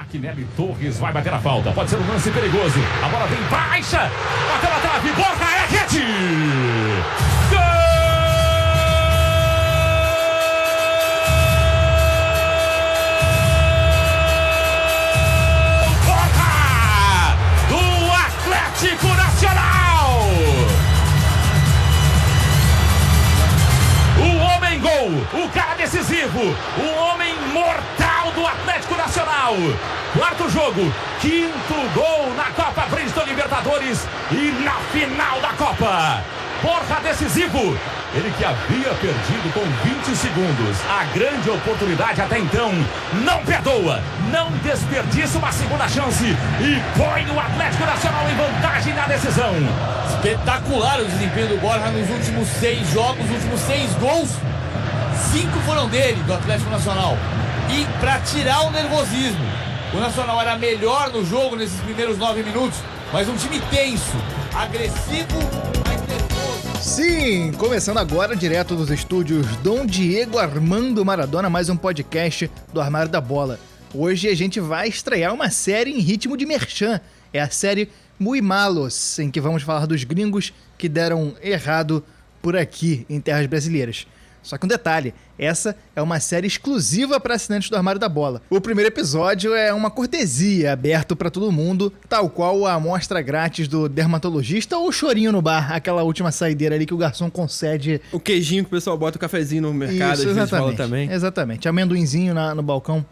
Maquinelli Torres vai bater a falta. Pode ser um lance perigoso. A bola vem baixa. Bateu na trave. Borja é rede. Gol! Borja do Atlético Nacional. O homem gol. O cara decisivo. O homem mortal do Atlético Nacional. Quarto jogo, quinto gol na Copa Bridgestone Libertadores e na final da Copa. Borja decisivo. Ele que havia perdido com 20 segundos a grande oportunidade até então. Não perdoa, não desperdiça uma segunda chance e põe o Atlético Nacional em vantagem na decisão. Espetacular o desempenho do Borja nos últimos 6 jogos, os últimos 6 gols. 5 foram dele, do Atlético Nacional. E para tirar o nervosismo, o Nacional era melhor no jogo nesses primeiros 9 minutos, mas um time tenso, agressivo, mas nervoso. Sim, começando agora direto dos estúdios Dom Diego Armando Maradona, mais um podcast do Armário da Bola. Hoje a gente vai estrear uma série em ritmo de merchan. É a série Muy Malos, em que vamos falar dos gringos que deram errado por aqui em terras brasileiras. Só que um detalhe, essa é uma série exclusiva para assinantes do Armário da Bola. O primeiro episódio é uma cortesia, aberto para todo mundo, tal qual a amostra grátis do dermatologista ou o chorinho no bar, aquela última saideira ali que o garçom concede. O queijinho que o pessoal bota o cafezinho no mercado, Isso, às vezes fala também. Exatamente, amendoinzinho no balcão.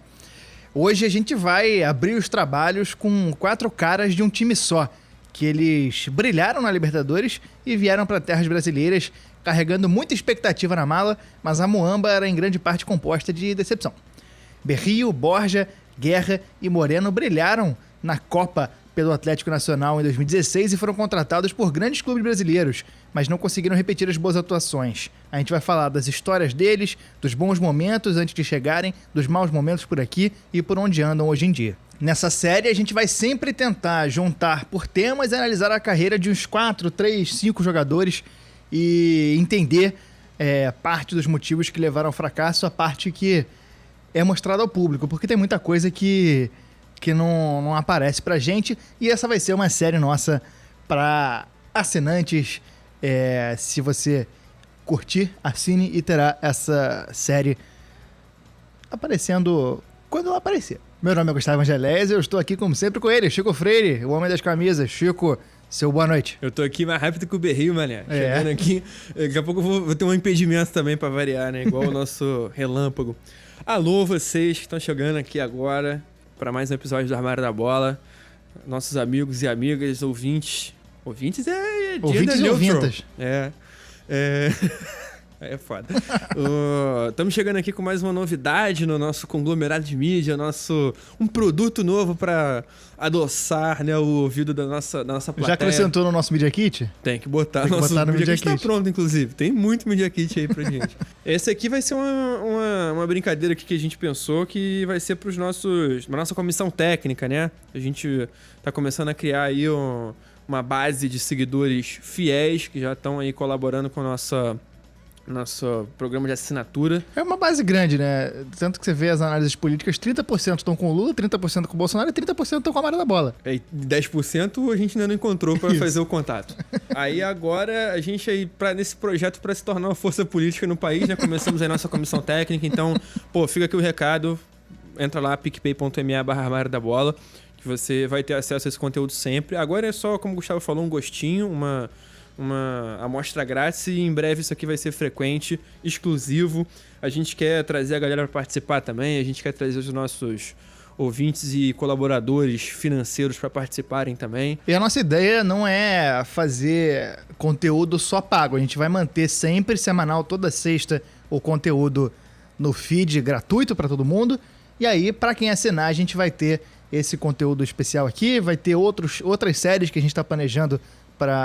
Hoje a gente vai abrir os trabalhos com 4 caras de um time só, que eles brilharam na Libertadores e vieram para terras brasileiras carregando muita expectativa na mala, mas a muamba era em grande parte composta de decepção. Berrio, Borja, Guerra e Moreno brilharam na Copa pelo Atlético Nacional em 2016 e foram contratados por grandes clubes brasileiros, mas não conseguiram repetir as boas atuações. A gente vai falar das histórias deles, dos bons momentos antes de chegarem, dos maus momentos por aqui e por onde andam hoje em dia. Nessa série a gente vai sempre tentar juntar por temas e analisar a carreira de uns 4, 3, 5 jogadores e entender parte dos motivos que levaram ao fracasso, a parte que é mostrada ao público, porque tem muita coisa que não aparece pra gente, e essa vai ser uma série nossa para assinantes. Se você curtir, assine e terá essa série aparecendo quando ela aparecer. Meu nome é Gustavo Angelés e eu estou aqui como sempre com ele, Chico Freire, o homem das camisas. Chico, seu boa noite. Eu tô aqui mais rápido que o Berrio, mané. Chegando aqui, daqui a pouco eu vou ter um impedimento também pra variar, né? Igual o nosso relâmpago. Alô, vocês que estão chegando aqui agora para mais um episódio do Armário da Bola. Nossos amigos e amigas, ouvintes. Ouvintes é dia ouvintes da e neutral. ouvintas. É foda. Estamos chegando aqui com mais uma novidade no nosso conglomerado de mídia, um produto novo para adoçar, né, o ouvido da nossa plateia. Já acrescentou no nosso Media Kit? Tem que botar. Tem que botar no Media Kit. Tá pronto, inclusive. Tem muito Media Kit aí pra gente. Esse aqui vai ser uma brincadeira aqui que a gente pensou que vai ser pros pra nossa comissão técnica, né? A gente tá começando a criar aí uma base de seguidores fiéis que já estão aí colaborando com nosso programa de assinatura. É uma base grande, né? Tanto que você vê as análises políticas, 30% estão com o Lula, 30% com o Bolsonaro e 30% estão com a Armário da Bola. E 10% a gente ainda não encontrou para fazer o contato. Aí agora a gente aí, nesse projeto para se tornar uma força política no país, né? Começamos aí nossa comissão técnica, então, fica aqui o recado, entra lá, picpay.me/Armário da Bola, que você vai ter acesso a esse conteúdo sempre. Agora é só, como o Gustavo falou, um gostinho, uma amostra grátis, e em breve isso aqui vai ser frequente, exclusivo. A gente quer trazer a galera para participar também, a gente quer trazer os nossos ouvintes e colaboradores financeiros para participarem também. E a nossa ideia não é fazer conteúdo só pago, a gente vai manter sempre semanal, toda sexta, o conteúdo no feed gratuito para todo mundo, e aí para quem assinar a gente vai ter esse conteúdo especial aqui, vai ter outras séries que a gente está planejando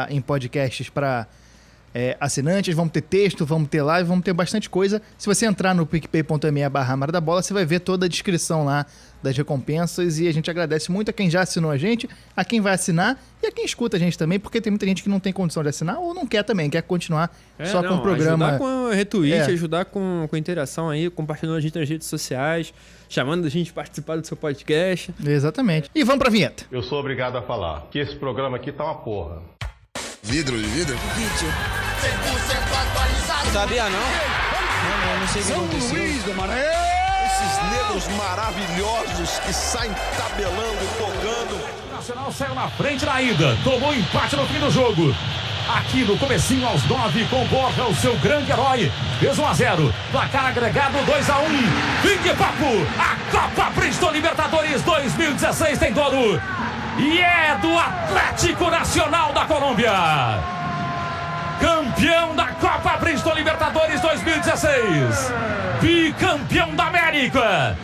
em podcasts para assinantes, vamos ter texto, vamos ter live, vamos ter bastante coisa. Se você entrar no picpay.me/Mara-da-Bola, você vai ver toda a descrição lá das recompensas e a gente agradece muito a quem já assinou a gente, a quem vai assinar e a quem escuta a gente também, porque tem muita gente que não tem condição de assinar ou não quer também, quer continuar com o programa. Ajudar com retweet, ajudar com interação aí, compartilhando a gente nas redes sociais, chamando a gente para participar do seu podcast. Exatamente. E vamos pra vinheta. Eu sou obrigado a falar que esse programa aqui tá uma porra. Vidro de vidro? Vídeo. 100% atualizado. Sabia não? Não sei o que aconteceu. Luís do Maranhão. Esses negros maravilhosos que saem tabelando, tocando. O Nacional saiu na frente na ida, tomou empate no fim do jogo. Aqui no comecinho, aos 9, com Borja, o seu grande herói. Fez 1-0, placar agregado 2-1. Fim de papo, a Copa Bristol Libertadores 2016 tem dono. E é do Atlético Nacional da Colômbia. Campeão da Copa Bristol Libertadores 2016. Bicampeão da América.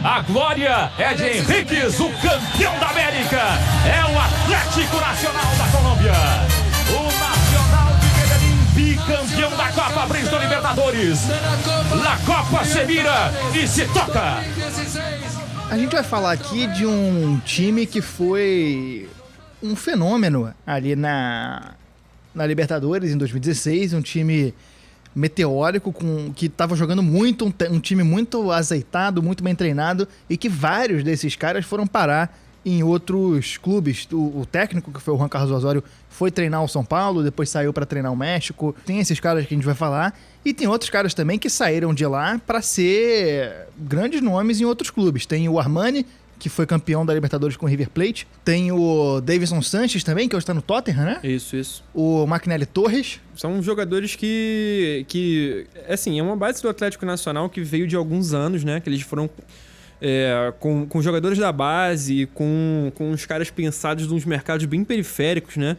A glória é de Henriquez, o campeão da América. É o Atlético Nacional da Colômbia. O Nacional de Medellín, bicampeão da Copa Bristol Libertadores. La Copa se mira e se toca. A gente vai falar aqui de um time que foi um fenômeno ali na Libertadores em 2016, um time meteórico que estava jogando muito, um time muito azeitado, muito bem treinado e que vários desses caras foram parar em outros clubes. O técnico, que foi o Juan Carlos Osório, foi treinar o São Paulo, depois saiu para treinar o México. Tem esses caras que a gente vai falar e tem outros caras também que saíram de lá para ser grandes nomes em outros clubes. Tem o Armani, que foi campeão da Libertadores com o River Plate. Tem o Davinson Sanches também, que hoje está no Tottenham, né? Isso. O Maquinelli Torres. São jogadores que assim, é uma base do Atlético Nacional que veio de alguns anos, né? Que eles foram com jogadores da base, com os caras pensados nos mercados bem periféricos, né?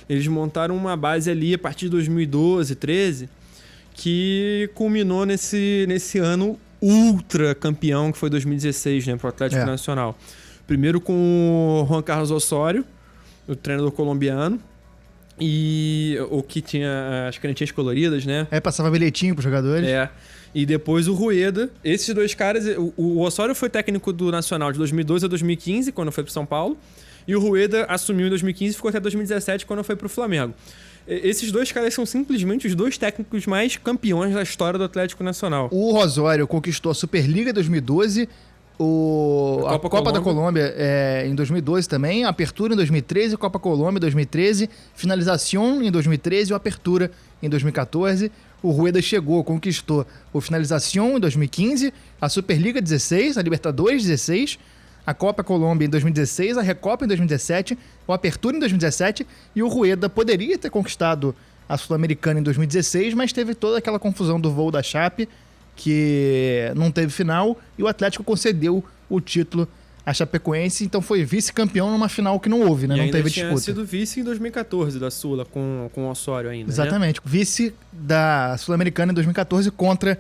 Eles montaram uma base ali a partir de 2012, 13, que culminou nesse ano ultra campeão que foi 2016, né, pro Atlético Nacional. Primeiro com o Juan Carlos Osório, o treinador colombiano, e o que tinha as canetinhas coloridas, né? Passava bilhetinho pros jogadores. E depois o Rueda. Esses dois caras, o Osório foi técnico do Nacional de 2012 a 2015, quando foi pro São Paulo, e o Rueda assumiu em 2015 e ficou até 2017, quando foi pro Flamengo. Esses dois caras são simplesmente os dois técnicos mais campeões da história do Atlético Nacional. O Osório conquistou a Superliga em 2012, a Copa da Colômbia em 2012 também, a Apertura em 2013, Copa Colômbia em 2013, Finalização em 2013 e a Apertura em 2014. O Rueda conquistou o Finalização em 2015, a Superliga 16, a Libertadores 16, a Copa Colômbia em 2016, a Recopa em 2017, o Apertura em 2017 e o Rueda poderia ter conquistado a Sul-Americana em 2016, mas teve toda aquela confusão do voo da Chape, que não teve final, e o Atlético concedeu o título à Chapecoense, então foi vice-campeão numa final que não houve, né? E não teve tinha disputa. Sido vice em 2014 da Sula, com o Osório ainda. Exatamente, né? Vice da Sul-Americana em 2014 contra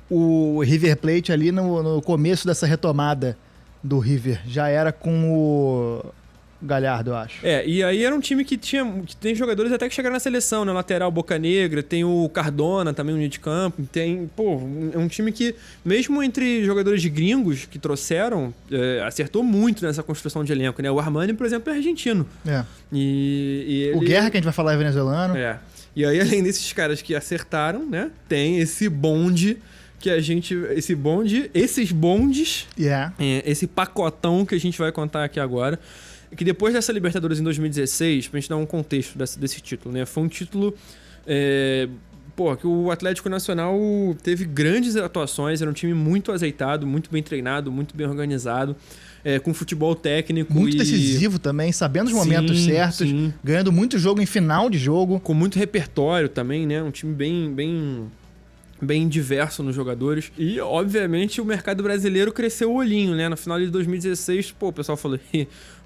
o River Plate ali no começo dessa retomada do River. Já era com o Galhardo, eu acho. E aí era um time que tem jogadores até que chegaram na seleção, né? Lateral Boca Negra, tem o Cardona também no meio de campo, é um time que, mesmo entre jogadores gringos que trouxeram, acertou muito nessa construção de elenco, né? O Armani, por exemplo, é argentino. E ele... O Guerra, que a gente vai falar, é venezuelano. E aí, além desses caras que acertaram, né? Tem esse bonde esses bondes, esse pacotão que a gente vai contar aqui agora, que depois dessa Libertadores em 2016, pra gente dar um contexto desse título, né? Foi um título que o Atlético Nacional teve grandes atuações, era um time muito azeitado, muito bem treinado, muito bem organizado, com futebol técnico. Muito decisivo também, sabendo os momentos certos, ganhando muito jogo em final de jogo. Com muito repertório também, né? Um time bem diverso nos jogadores. E, obviamente, o mercado brasileiro cresceu o olhinho, né? No final de 2016, o pessoal falou,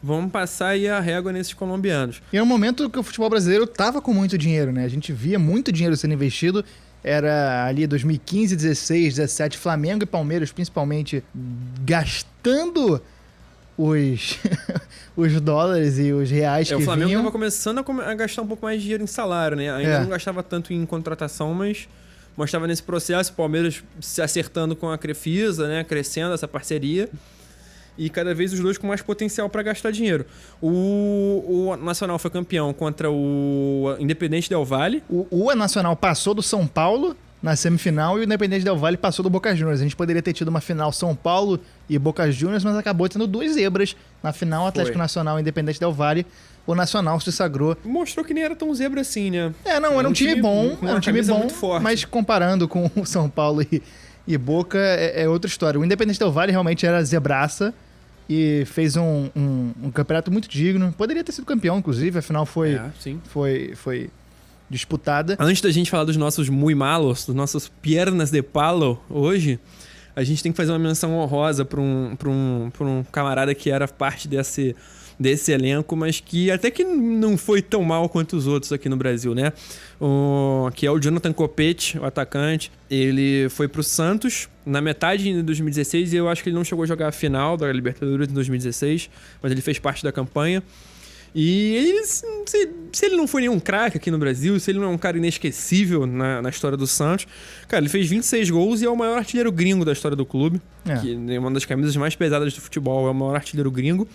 vamos passar aí a régua nesses colombianos. E era um momento que o futebol brasileiro tava com muito dinheiro, né? A gente via muito dinheiro sendo investido. Era ali 2015, 16, 17, Flamengo e Palmeiras, principalmente, gastando os dólares e os reais que O Flamengo vinham. tava começando a gastar um pouco mais de dinheiro em salário, né? Ainda não gastava tanto em contratação, mas mostrava nesse processo o Palmeiras se acertando com a Crefisa, né? Crescendo essa parceria. E cada vez os dois com mais potencial para gastar dinheiro. O Nacional foi campeão contra o Independente Del Valle. O Nacional passou do São Paulo na semifinal e o Independente Del Valle passou do Boca Juniors. A gente poderia ter tido uma final São Paulo e Boca Juniors, mas acabou tendo 2 zebras na final, Atlético Nacional e Independente Del Valle. O Nacional se sagrou. Mostrou que nem era tão zebra assim, né? Não, era um time bom, com era um uma time camisa bom, muito forte. mas comparando com o São Paulo e Boca é outra história. O Independente Del Valle realmente era zebraça e fez um campeonato muito digno. Poderia ter sido campeão, inclusive, afinal foi disputada. Antes da gente falar dos nossos muy malos, dos nossos piernas de palo hoje, a gente tem que fazer uma menção honrosa para um camarada que era parte desse elenco, mas que até que não foi tão mal quanto os outros aqui no Brasil, né? Que é o Jonathan Copete, o atacante. Ele foi pro Santos na metade de 2016 e eu acho que ele não chegou a jogar a final da Libertadores em 2016, mas ele fez parte da campanha. E ele, se ele não foi nenhum craque aqui no Brasil, se ele não é um cara inesquecível na história do Santos, cara, ele fez 26 gols e é o maior artilheiro gringo da história do clube. Que é uma das camisas mais pesadas do futebol, é o maior artilheiro gringo.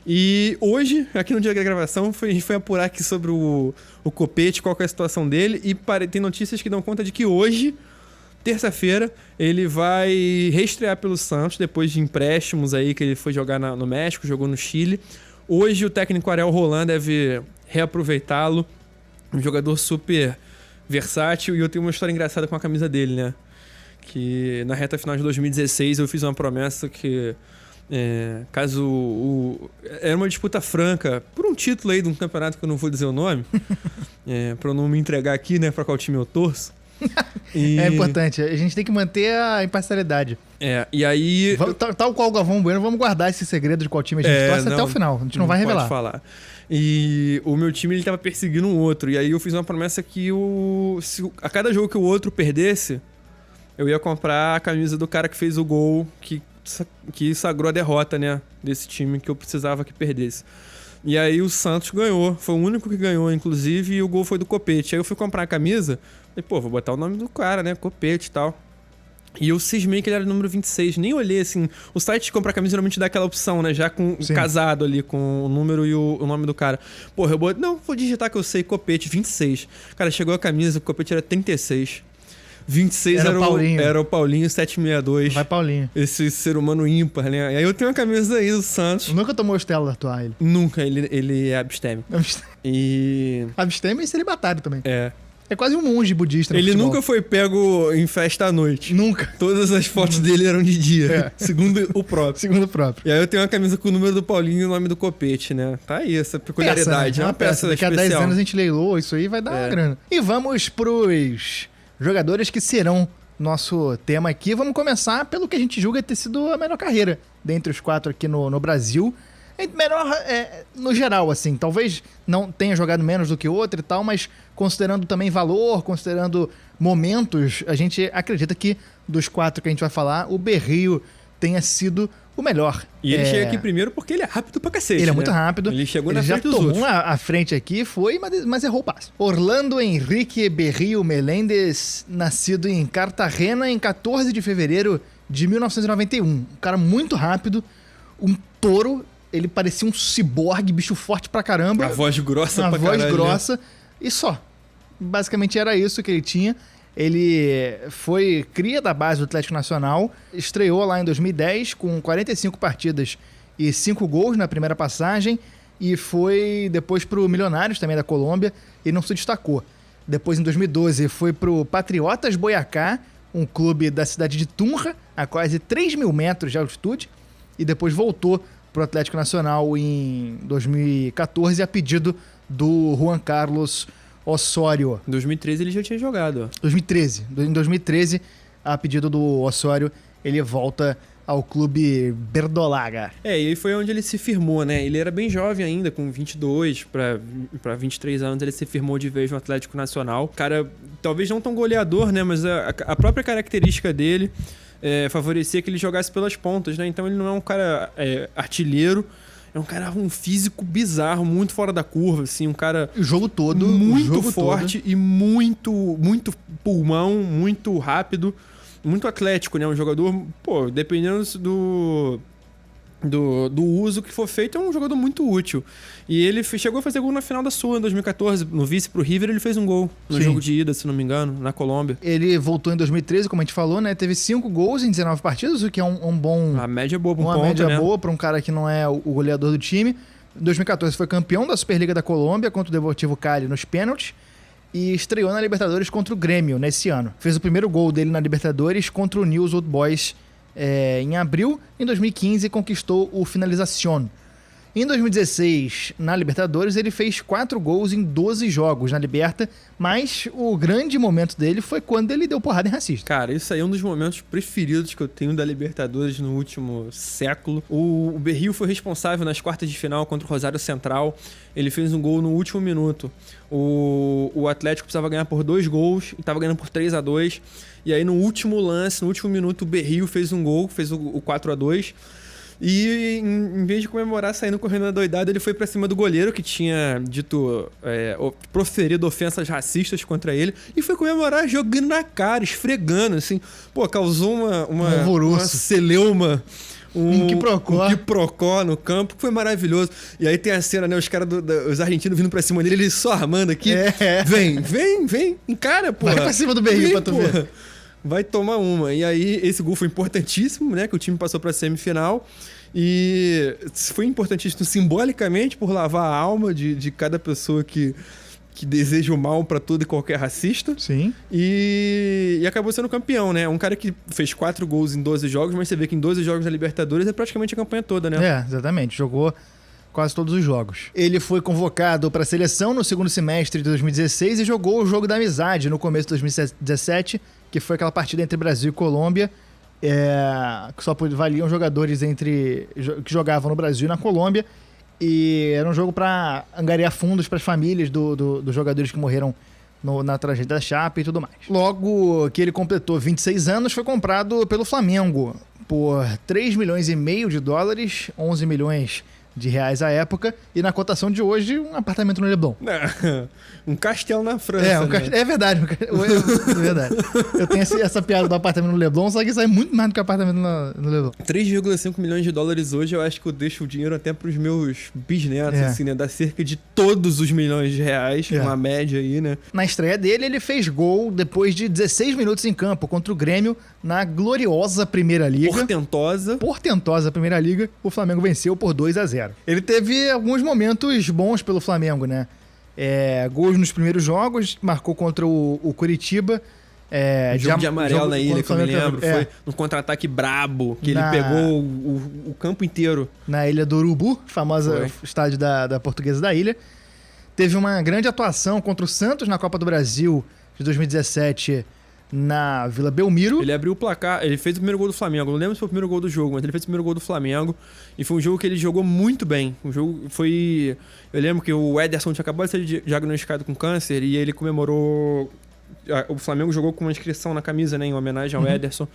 E hoje, aqui no dia da gravação, a gente foi apurar aqui sobre o Copete, qual que é a situação dele, e tem notícias que dão conta de que hoje, terça-feira, ele vai reestrear pelo Santos, depois de empréstimos aí que ele foi jogar no México, jogou no Chile. Hoje o técnico Ariel Roland deve reaproveitá-lo, um jogador super versátil, e eu tenho uma história engraçada com a camisa dele, né? Que na reta final de 2016 eu fiz uma promessa que... caso era uma disputa franca por um título aí de um campeonato que eu não vou dizer o nome, pra eu não me entregar aqui, né, pra qual time eu torço. É importante, a gente tem que manter a imparcialidade. E aí tal qual o Galvão Bueno, vamos guardar esse segredo de qual time a gente torce até o final, a gente não vai revelar. Pode falar. E o meu time, ele tava perseguindo um outro, e aí eu fiz uma promessa que a cada jogo que o outro perdesse, eu ia comprar a camisa do cara que fez o gol que sagrou a derrota, né, desse time que eu precisava que perdesse. E aí o Santos ganhou, foi o único que ganhou, inclusive, e o gol foi do Copete. Aí eu fui comprar a camisa, e vou botar o nome do cara, né, Copete e tal. E eu cismei que ele era o número 26, nem olhei, assim, o site de comprar camisa geralmente dá aquela opção, né, já com casado ali, com o número e o nome do cara. Vou digitar que eu sei, Copete, 26. Cara, chegou a camisa, o Copete era 36. 26 era o Paulinho 762. Vai, Paulinho. Esse ser humano ímpar, né? E aí eu tenho uma camisa aí do Santos. Nunca tomou Stella da tua ele? Nunca, ele é absteme. Absteme e celibatário também. É quase um monge budista no Ele futebol. nunca foi pego em festa à noite. Nunca. Todas as fotos dele eram de dia. Segundo o próprio. E aí eu tenho uma camisa com o número do Paulinho e o nome do Copete, né? Tá aí essa peculiaridade. Peça, né? É uma peça Daqui a especial. 10 anos a gente leiloou isso aí, vai dar uma grana. E vamos pros jogadores que serão nosso tema aqui. Vamos começar pelo que a gente julga ter sido a melhor carreira dentre os 4 aqui no Brasil. Melhor no geral, assim. Talvez não tenha jogado menos do que outro e tal, mas considerando também valor, considerando momentos, a gente acredita que dos 4 que a gente vai falar, o Berrio tenha sido o melhor. E ele chega aqui primeiro porque ele é rápido pra cacete. Ele é muito rápido. Ele chegou na frente dos outros. Ele já tomou a frente aqui, mas errou o passo. Orlando Henrique Berrio Meléndez, nascido em Cartagena em 14 de fevereiro de 1991. Um cara muito rápido, um touro. Ele parecia um ciborgue, bicho forte pra caramba. A voz grossa pra caralho. A voz grossa. E só. Basicamente era isso que ele tinha. Ele foi cria da base do Atlético Nacional, estreou lá em 2010 com 45 partidas e 5 gols na primeira passagem e foi depois pro Milionários também da Colômbia e não se destacou. Depois, em 2012, foi pro Patriotas Boyacá, um clube da cidade de Tunja, a quase 3.000 metros de altitude, e depois voltou pro Atlético Nacional em 2014 a pedido do Juan Carlos Osório. Em 2013 ele já tinha jogado. 2013. Em 2013, a pedido do Osório, ele volta ao clube Verdolaga. E aí foi onde ele se firmou, né? Ele era bem jovem ainda, com 22 para 23 anos, ele se firmou de vez no Atlético Nacional. Cara, talvez não tão goleador, né? Mas a própria característica dele favorecia que ele jogasse pelas pontas, né? Então ele não é um cara artilheiro. É um cara com um físico bizarro, muito fora da curva, assim, um cara O jogo todo. muito o jogo forte e muito pulmão, muito rápido, muito atlético, né? Um jogador, pô, dependendo do uso que for feito, é um jogador muito útil. E ele chegou a fazer gol na final da Sula em 2014, no vice pro River, ele fez um gol no Sim. jogo de ida, se não me engano, na Colômbia. Ele voltou em 2013, como a gente falou, né? Teve 5 gols em 19 partidas, o que é um bom... A média é boa pra um uma ponto, média né? boa para um cara que não é o goleador do time. Em 2014 foi campeão da Superliga da Colômbia contra o Deportivo Cali nos pênaltis e estreou na Libertadores contra o Grêmio nesse ano. Fez o primeiro gol dele na Libertadores contra o News Old Boys em abril. Em 2015 conquistou o Finalización. Em 2016, na Libertadores, ele fez 4 gols em 12 jogos na Liberta, mas o grande momento dele foi quando ele deu porrada em racista. Cara, isso aí é um dos momentos preferidos que eu tenho da Libertadores no último século. O Berrio foi responsável nas quartas de final contra o Rosário Central. Ele fez um gol no último minuto. O Atlético precisava ganhar por 2 gols e estava ganhando por 3-2. E aí no último lance, no último minuto, o Berrio fez um gol, fez o 4-2. E em vez de comemorar saindo correndo na doidada, ele foi pra cima do goleiro que tinha proferido ofensas racistas contra ele e foi comemorar jogando na cara, esfregando, assim. Pô, causou uma alvoroço. celeuma. Um quiprocó no campo, que foi maravilhoso. E aí tem a cena, né? Os caras os argentinos vindo pra cima dele, ele só armando aqui. Vem, encara, pô. Vai pra cima do Berrio pra tu porra. ver. Vai tomar uma. E aí, esse gol foi importantíssimo, né? Que o time passou pra semifinal. E foi importantíssimo simbolicamente por lavar a alma de cada pessoa que deseja o mal pra todo e qualquer racista. Sim. E acabou sendo campeão, né? Um cara que fez 4 gols em 12 jogos, mas você vê que em 12 jogos da Libertadores é praticamente a campanha toda, né? É, exatamente. Jogou quase todos os jogos. Ele foi convocado para a seleção no segundo semestre de 2016 e jogou o jogo da amizade no começo de 2017, que foi aquela partida entre Brasil e Colômbia, que só valiam jogadores que jogavam no Brasil e na Colômbia, e era um jogo para angariar fundos para as famílias dos jogadores que morreram na tragédia da Chape e tudo mais. Logo que ele completou 26 anos, foi comprado pelo Flamengo por 3,5 milhões de dólares, 11 milhões de reais à época, e na cotação de hoje, um apartamento no Leblon. Um castelo na França, né? É verdade. É verdade. Eu tenho essa piada do apartamento no Leblon, só que sai muito mais do que apartamento no Leblon. 3,5 milhões de dólares hoje, eu acho que eu deixo o dinheiro até pros meus bisnetos, assim, né? Dá cerca de todos os milhões de reais, uma média aí, né? Na estreia dele, ele fez gol depois de 16 minutos em campo contra o Grêmio na gloriosa Primeira Liga. Portentosa Primeira Liga, o Flamengo venceu por 2-0. Ele teve alguns momentos bons pelo Flamengo, né? Gols nos primeiros jogos, marcou contra o Curitiba. Jogo de amarelo na ilha, que eu me lembro. Foi um contra-ataque brabo, que ele pegou o campo inteiro. Na Ilha do Urubu, famosa estádio da Portuguesa da Ilha. Teve uma grande atuação contra o Santos na Copa do Brasil de 2017 na Vila Belmiro. Ele abriu o placar, ele fez o primeiro gol do Flamengo. Não lembro se foi o primeiro gol do jogo, mas ele fez o primeiro gol do Flamengo. E foi um jogo que ele jogou muito bem. O jogo foi... Eu lembro que o Ederson tinha acabado de ser diagnosticado com câncer e ele comemorou... O Flamengo jogou com uma inscrição na camisa, né, em homenagem ao Ederson.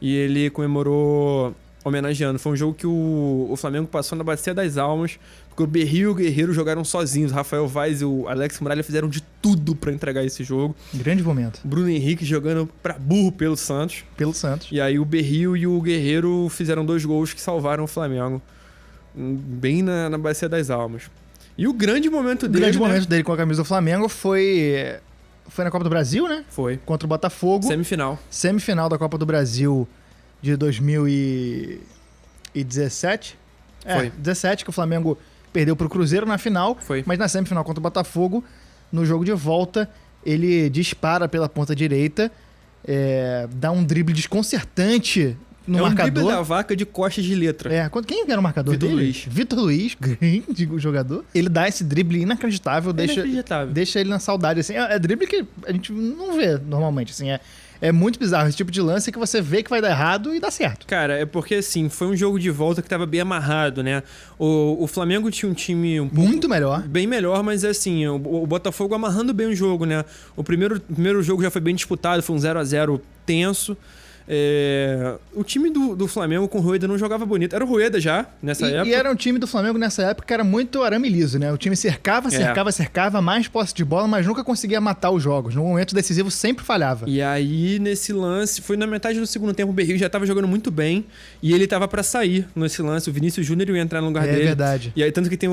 E ele comemorou homenageando. Foi um jogo que o Flamengo passou na Bacia das Almas, porque o Berrio e o Guerreiro jogaram sozinhos. O Rafael Vaz e o Alex Muralha fizeram de tudo pra entregar esse jogo. Grande momento. Bruno Henrique jogando pra burro pelo Santos. E aí o Berrio e o Guerreiro fizeram 2 gols que salvaram o Flamengo. Bem na Bacia das Almas. E o grande momento dele... O grande momento dele com a camisa do Flamengo foi na Copa do Brasil, né? Foi. Contra o Botafogo. Semifinal da Copa do Brasil de 2017. Foi. 17, que o Flamengo perdeu pro Cruzeiro na final. Foi. Mas na semifinal contra o Botafogo, no jogo de volta, ele dispara pela ponta direita, dá um drible desconcertante no marcador. Um drible da vaca de costas de letra. Quem era o marcador dele? Vitor Luiz, grande jogador. Ele dá esse drible inacreditável, deixa ele na saudade. Assim, é drible que a gente não vê normalmente. Assim, é muito bizarro esse tipo de lance que você vê que vai dar errado e dá certo. Cara, é porque assim, foi um jogo de volta que tava bem amarrado, né? O Flamengo tinha um time um pouco... Muito melhor. Bem melhor, mas assim, o Botafogo amarrando bem o jogo, né? O primeiro jogo já foi bem disputado, foi um 0-0 tenso. O time do Flamengo com o Rueda não jogava bonito. Era o Rueda já, nessa época. E era um time do Flamengo nessa época que era muito arame liso, né? O time cercava, mais posse de bola, mas nunca conseguia matar os jogos. No momento decisivo sempre falhava. E aí, nesse lance, foi na metade do segundo tempo, o Berrio já tava jogando muito bem e ele tava pra sair nesse lance. O Vinícius Júnior ia entrar no lugar dele. É verdade. E aí, tanto que tem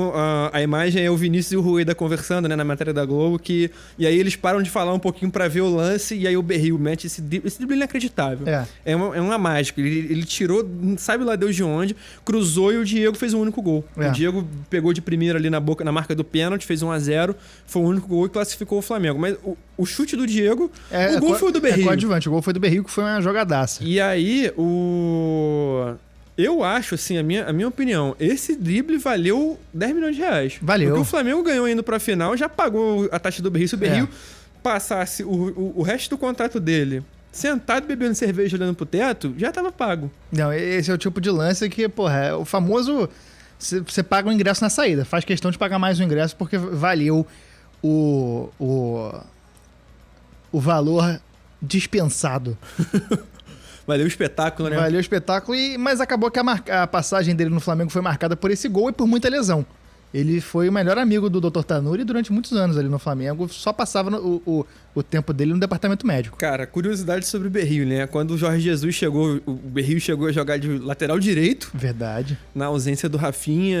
a imagem é o Vinícius e o Rueda conversando, né, na matéria da Globo, e aí eles param de falar um pouquinho pra ver o lance e aí o Berrio mete esse drible inacreditável. É uma mágica. Ele tirou, sabe lá Deus de onde, cruzou e o Diego fez o único gol. O Diego pegou de primeira ali na marca do pênalti, fez 1-0, foi o único gol e classificou o Flamengo. Mas o chute do Diego, o gol foi do Berrio. Coadjuvante, o gol foi do Berrio, que foi uma jogadaça. E aí, eu acho, assim, a minha opinião, esse drible valeu 10 milhões de reais. Valeu. Porque o Flamengo ganhou indo pra final, já pagou a taxa do Berrio. Se o Berrio passasse o resto do contrato dele sentado bebendo cerveja olhando pro teto, já tava pago. Não, esse é o tipo de lance que, porra, é o famoso... Você paga o ingresso na saída. Faz questão de pagar mais o ingresso porque valeu o valor dispensado. Valeu o espetáculo, né? Valeu o espetáculo, mas acabou que a passagem dele no Flamengo foi marcada por esse gol e por muita lesão. Ele foi o melhor amigo do Dr. Tanuri durante muitos anos ali no Flamengo, só passava o tempo dele no departamento médico. Cara, curiosidade sobre o Berrio, né? Quando o Jorge Jesus chegou, o Berrio chegou a jogar de lateral direito. Verdade. Na ausência do Rafinha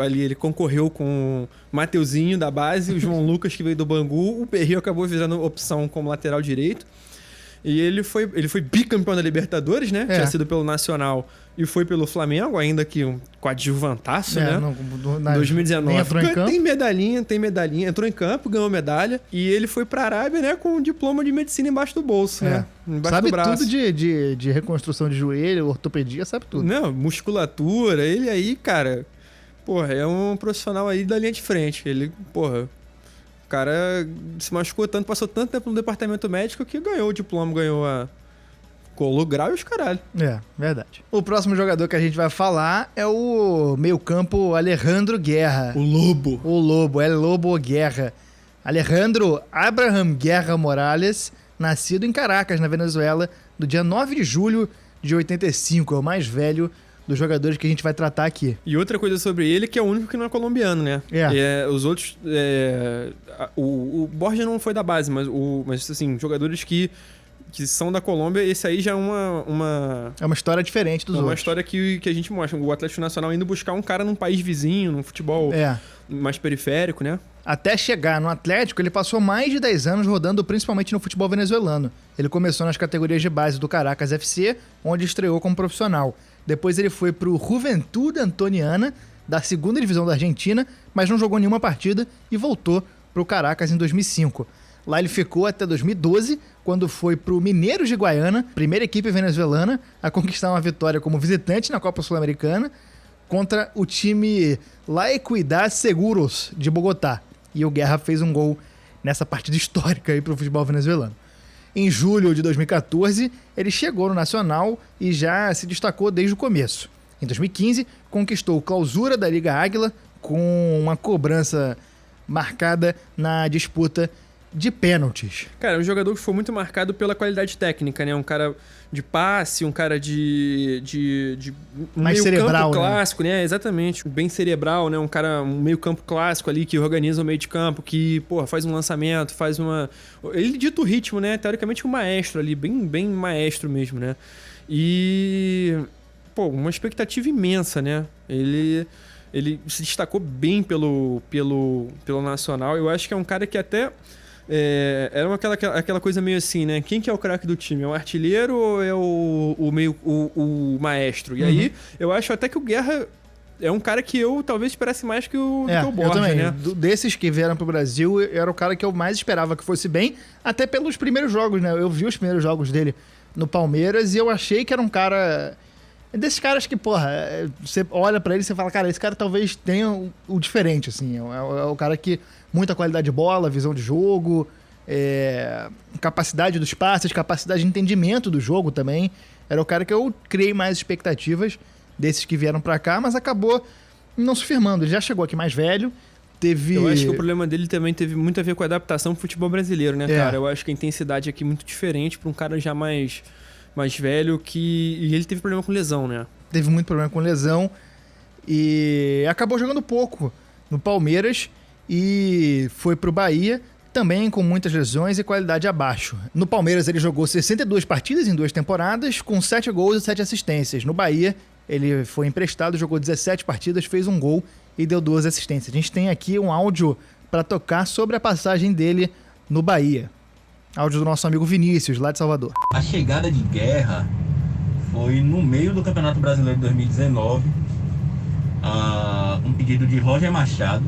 ali ele concorreu com o Mateuzinho da base, o João Lucas que veio do Bangu, o Berrio acabou virando opção como lateral direito. E ele foi bicampeão da Libertadores, né? Tinha sido pelo Nacional e foi pelo Flamengo, ainda que um coadjuvantaço, né? 2019. Entrou em campo. Tem medalhinha. Entrou em campo, ganhou medalha. E ele foi pra Arábia, né? Com um diploma de medicina embaixo do bolso, né? Embaixo sabe do braço. Tudo de reconstrução de joelho, ortopedia, sabe tudo. Não, musculatura. Ele aí, cara... Porra, é um profissional aí da linha de frente. Ele, porra... O cara se machucou tanto, passou tanto tempo no departamento médico que ganhou o diploma, colou grau e os caralho. Verdade. O próximo jogador que a gente vai falar é o meio-campo Alejandro Guerra. O Lobo. O Lobo, El Lobo Guerra. Alejandro Abraham Guerra Morales, nascido em Caracas, na Venezuela, do dia 9 de julho de 85. É o mais velho dos jogadores que a gente vai tratar aqui. E outra coisa sobre ele, que é o único que não é colombiano, né? Os outros... O Borja não foi da base, mas assim, jogadores que são da Colômbia, esse aí já é uma... É uma história diferente dos outros. É uma história que a gente mostra. O Atlético Nacional indo buscar um cara num país vizinho, num futebol mais periférico, né? Até chegar no Atlético, ele passou mais de 10 anos rodando principalmente no futebol venezuelano. Ele começou nas categorias de base do Caracas FC, onde estreou como profissional. Depois ele foi pro Juventude Antoniana, da segunda divisão da Argentina, mas não jogou nenhuma partida e voltou pro Caracas em 2005. Lá ele ficou até 2012, quando foi pro Mineiros de Guaiana, primeira equipe venezuelana a conquistar uma vitória como visitante na Copa Sul-Americana contra o time La Equidad Seguros de Bogotá. E o Guerra fez um gol nessa partida histórica aí pro futebol venezuelano. Em julho de 2014, ele chegou no Nacional e já se destacou desde o começo. Em 2015, conquistou a clausura da Liga Águila com uma cobrança marcada na disputa de pênaltis. Cara, é um jogador que foi muito marcado pela qualidade técnica, né? Um cara de passe, um cara de mais meio cerebral, campo clássico, né? Exatamente. Bem cerebral, né? Um meio campo clássico ali que organiza o meio de campo, que, porra, faz um lançamento, ele dita o ritmo, né? Teoricamente um maestro ali, bem maestro mesmo, né? E... Pô, uma expectativa imensa, né? Ele se destacou bem pelo Nacional. Eu acho que é um cara que até... era aquela coisa meio assim, né? Quem que é o craque do time? É o artilheiro ou é o maestro? E aí, eu acho até que o Guerra é um cara que eu talvez esperasse mais que o Borja, né? Desses que vieram pro Brasil, era o cara que eu mais esperava que fosse bem, até pelos primeiros jogos, né? Eu vi os primeiros jogos dele no Palmeiras e eu achei que era um cara... Desses caras que, porra, você olha pra ele e você fala, cara, esse cara talvez tenha o diferente, assim. É o cara que... Muita qualidade de bola, visão de jogo, capacidade dos passes, capacidade de entendimento do jogo também. Era o cara que eu criei mais expectativas desses que vieram pra cá, mas acabou não se firmando. Ele já chegou aqui mais velho, Eu acho que o problema dele também teve muito a ver com a adaptação pro futebol brasileiro, né, cara? Eu acho que a intensidade aqui é muito diferente pra um cara já mais mais velho, e ele teve problema com lesão, né? Teve muito problema com lesão e acabou jogando pouco no Palmeiras e foi pro Bahia, também com muitas lesões e qualidade abaixo. No Palmeiras ele jogou 62 partidas em 2 temporadas, com 7 gols e 7 assistências. No Bahia ele foi emprestado, jogou 17 partidas, fez 1 gol e deu 2 assistências. A gente tem aqui um áudio para tocar sobre a passagem dele no Bahia. Áudio do nosso amigo Vinícius, lá de Salvador. A chegada de Guerra foi no meio do Campeonato Brasileiro de 2019, um pedido de Roger Machado.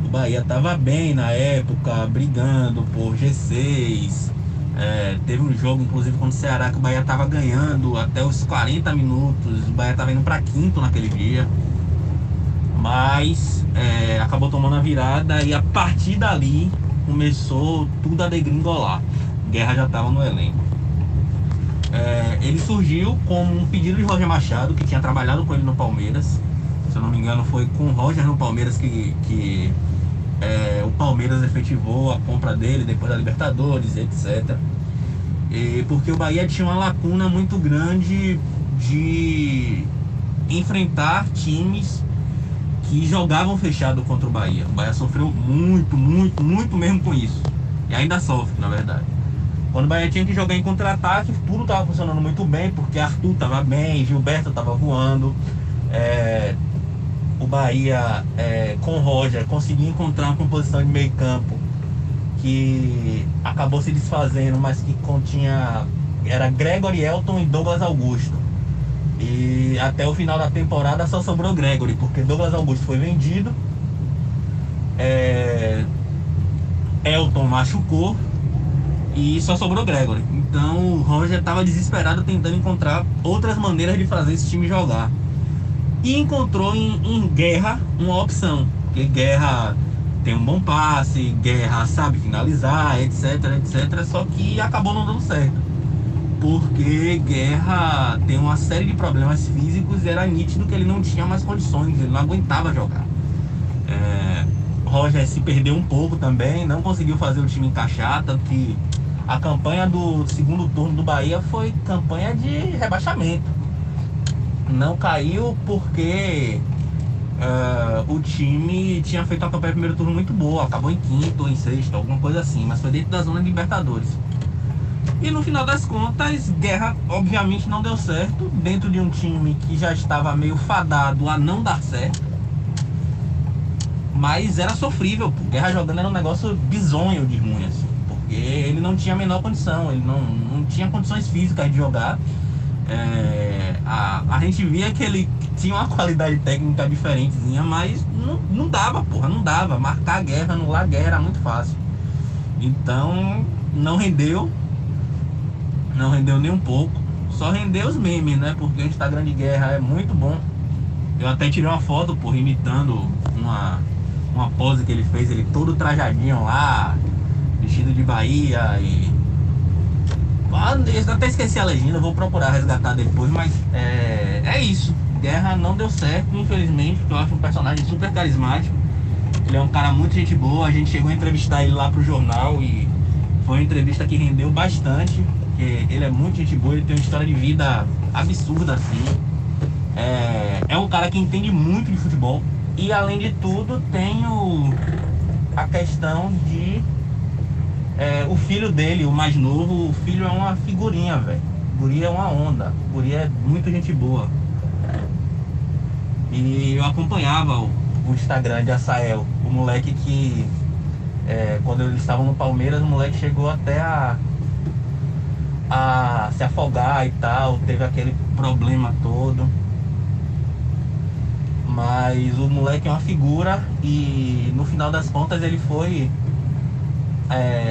O Bahia estava bem na época, brigando por G6. Teve um jogo, inclusive, contra o Ceará, que o Bahia estava ganhando até os 40 minutos. O Bahia estava indo para quinto naquele dia. Mas acabou tomando a virada e a partir dali começou tudo a degringolar. Guerra já estava no elenco. Ele surgiu como um pedido de Roger Machado, que tinha trabalhado com ele no Palmeiras. Se eu não me engano, foi com o Roger no Palmeiras que o Palmeiras efetivou a compra dele depois da Libertadores, etc. Porque o Bahia tinha uma lacuna muito grande de enfrentar times que jogavam fechado contra o Bahia. O Bahia sofreu muito mesmo com isso. E ainda sofre, na verdade. Quando o Bahia tinha que jogar em contra-ataque, tudo estava funcionando muito bem, porque Arthur estava bem, Gilberto estava voando. O Bahia, com o Roger, conseguiu encontrar uma composição de meio campo que acabou se desfazendo, mas que era Gregory, Elton e Douglas Augusto. E até o final da temporada só sobrou Gregory, porque Douglas Augusto foi vendido, Elton machucou e só sobrou Gregory. Então o Roger estava desesperado tentando encontrar outras maneiras de fazer esse time jogar. E encontrou em Guerra uma opção, porque Guerra tem um bom passe, Guerra sabe finalizar, etc, só que acabou não dando certo. Porque Guerra tem uma série de problemas físicos e era nítido que ele não tinha mais condições, ele não aguentava jogar. Roger se perdeu um pouco também, não conseguiu fazer o time encaixar, tanto que a campanha do segundo turno do Bahia foi campanha de rebaixamento. Não caiu porque o time tinha feito uma campanha de primeiro turno muito boa, acabou em quinto ou em sexto, alguma coisa assim, mas foi dentro da zona de Libertadores. E no final das contas, Guerra obviamente não deu certo, dentro de um time que já estava meio fadado a não dar certo. Mas era sofrível, pô. Guerra jogando era um negócio bizonho de ruim, assim, porque ele não tinha a menor condição, ele não tinha condições físicas de jogar. A gente via que ele tinha uma qualidade técnica diferentezinha, mas não dava, porra, não dava. Marcar a Guerra, anular a Guerra era muito fácil. Então, não rendeu nem um pouco. Só rendeu os memes, né? Porque o Instagram de Guerra é muito bom. Eu até tirei uma foto, porra, imitando uma pose que ele fez, ele todo trajadinho lá, vestido de Bahia e... Eu até esqueci a legenda, vou procurar resgatar depois, mas é isso. Guerra não deu certo, infelizmente, porque eu acho um personagem super carismático. Ele é um cara muito gente boa, a gente chegou a entrevistar ele lá pro jornal e foi uma entrevista que rendeu bastante, porque ele é muito gente boa, ele tem uma história de vida absurda, assim. É um cara que entende muito de futebol e, além de tudo, tem a questão de... o filho dele, o mais novo, o filho é uma figurinha, velho. O guri é uma onda, o guri é muito gente boa. E eu acompanhava o Instagram de Asael, o moleque que, quando eles estavam no Palmeiras, o moleque chegou até a se afogar e tal, teve aquele problema todo. Mas o moleque é uma figura e, no final das contas, ele foi...